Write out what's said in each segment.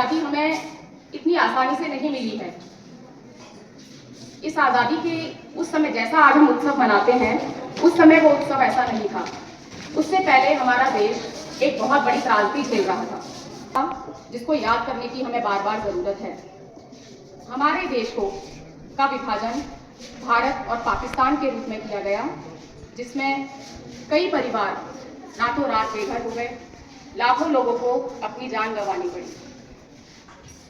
आज़ादी हमें इतनी आसानी से नहीं मिली है। इस आज़ादी के उस समय जैसा आज हम उत्सव मनाते हैं, उस समय वो उत्सव ऐसा नहीं था। उससे पहले हमारा देश एक बहुत बड़ी त्रासदी झेल रहा था, जिसको याद करने की हमें बार बार ज़रूरत है। हमारे देश का विभाजन भारत और पाकिस्तान के रूप में किया गया, जिसमें कई परिवार रातों रात बेघर हो गए, लाखों लोगों को अपनी जान गंवानी पड़ी।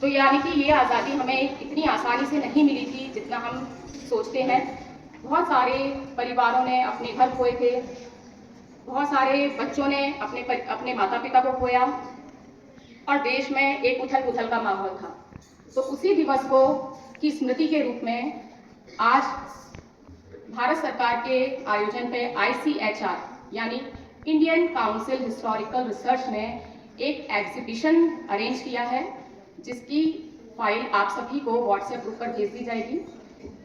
तो यानी कि ये आज़ादी हमें इतनी आसानी से नहीं मिली थी जितना हम सोचते हैं। बहुत सारे परिवारों ने अपने घर खोए थे, बहुत सारे बच्चों ने अपने माता पिता को खोया और देश में एक उथल पुथल का माहौल था। तो उसी दिवस को की स्मृति के रूप में आज भारत सरकार के आयोजन पे ICHR यानी इंडियन काउंसिल हिस्टोरिकल रिसर्च ने एक एग्जीबिशन अरेंज किया है, जिसकी फाइल आप सभी को व्हाट्सएप ग्रुप पर भेज दी जाएगी,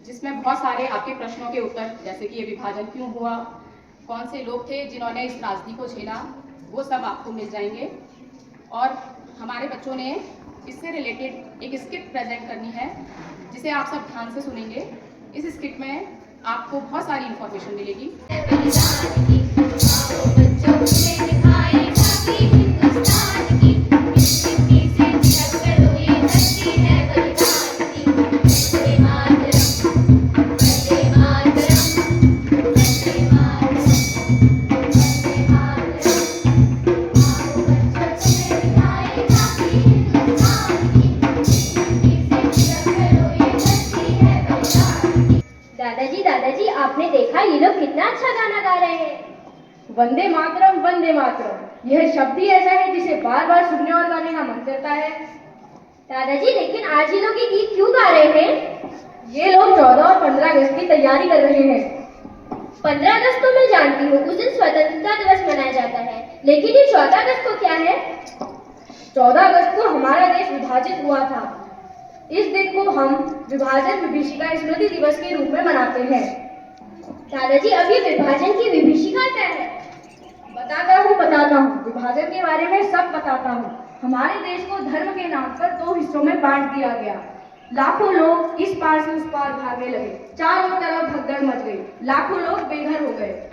जिसमें बहुत सारे आपके प्रश्नों के उत्तर, जैसे कि ये विभाजन क्यों हुआ, कौन से लोग थे जिन्होंने इस त्रासदी को झेला, वो सब आपको मिल जाएंगे। और हमारे बच्चों ने इससे रिलेटेड एक स्किट प्रेजेंट करनी है, जिसे आप सब ध्यान से सुनेंगे। इस स्किट में आपको बहुत सारी इंफॉर्मेशन मिलेगी। दादाजी, आपने देखा ये लोग कितना अच्छा गाना गा रहे हैं। वंदे मातरम, वंदे मातरम, यह शब्द ही ऐसा है जिसे बार बार सुनने और गाने का मन करता है। दादाजी, लेकिन आज ये लोग ये गीत क्यों गा रहे हैं? ये लोग 14 और 15 अगस्त की तैयारी कर रहे हैं। 15 अगस्त तो मैं जानती हूँ, उस दिन स्वतंत्रता दिवस मनाया जाता है, लेकिन ये 14 अगस्त को क्या है? 14 अगस्त को हमारा देश विभाजित हुआ था। इस दिन को हम विभाजन विभीषिका स्मृति दिवस के रूप में मनाते हैं। दादाजी, अब ये विभाजन की विभीषिका क्या है? बताता हूँ, विभाजन के बारे में सब बताता हूँ। हमारे देश को धर्म के नाम पर 2 हिस्सों में बांट दिया गया। लाखों लोग इस पार से उस पार भागने लगे, चारों तरफ भगदड़ मच गई, लाखों लोग बेघर हो गए।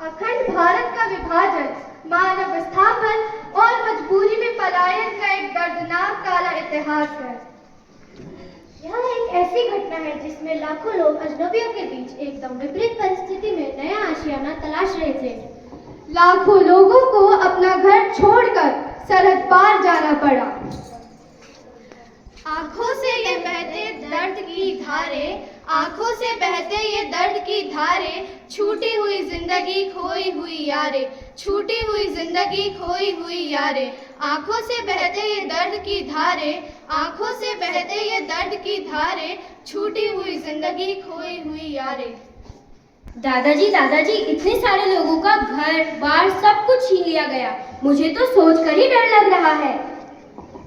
अखंड भारत का विभाजन, मानव विस्थापन और मजबूरी में पलायन का एक दर्दनाक काला इतिहास है। यह एक ऐसी घटना है जिसमें लाखों लोग अजनबियों के बीच एकदम विपरीत परिस्थिति में नया आशियाना तलाश रहे थे। लाखों लोगों को अपना घर छोड़कर सरहद पार जाना पड़ा। आंखों से ये बहते दर्द की धारे, आंखों से बहते ये दर्द की धारे, छूटी हुई जिंदगी खोई हुई यारे, छूटी हुई जिंदगी खोई हुई यारे, आंखों से बहते ये दर्द की धारे, आंखों से बहते ये दर्द की धारे, छूटी हुई जिंदगी खोई हुई यारे। दादाजी, इतने सारे लोगों का घर बार सब कुछ छीन लिया गया। मुझे तो सोचकर ही डर लग रहा है।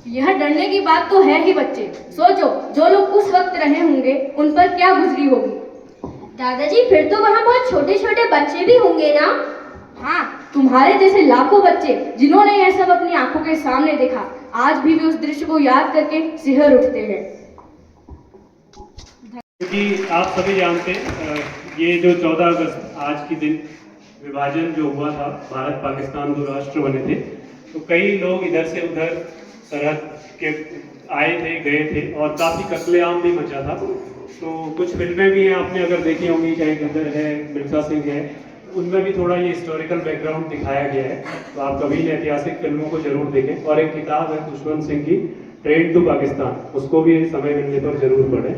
यह डरने की बात तो है ही बच्चे। सोचो, जो लोग उस वक्त रहे होंगे उन पर क्या गुजरी होगी। दादाजी, फिर तो वहाँ बहुत छोटे छोटे बच्चे भी होंगे ना? हाँ, तुम्हारे जैसे लाखों बच्चे जिन्होंने यह सब अपनी आंखों के सामने देखा, आज भी उस दृश्य को याद करके सिहर उठते हैं। क्योंकि आप सभी जानते हैं, ये जो 14 अगस्त आज के दिन विभाजन जो हुआ था, भारत पाकिस्तान 2 राष्ट्र बने थे, तो कई लोग इधर से उधर सरहद के आए थे, गए थे और काफ़ी कत्लेआम भी मचा था। तो कुछ फिल्में भी हैं, आपने अगर देखी होंगी, चाहे गदर है, मिर्जा सिंह है, उनमें भी थोड़ा ये हिस्टोरिकल बैकग्राउंड दिखाया गया है। तो आप कभी इन ऐतिहासिक फिल्मों को जरूर देखें। और एक किताब है दुश्मन सिंह की, ट्रेन टू पाकिस्तान, उसको भी समय मिलने पर जरूर पढ़ें।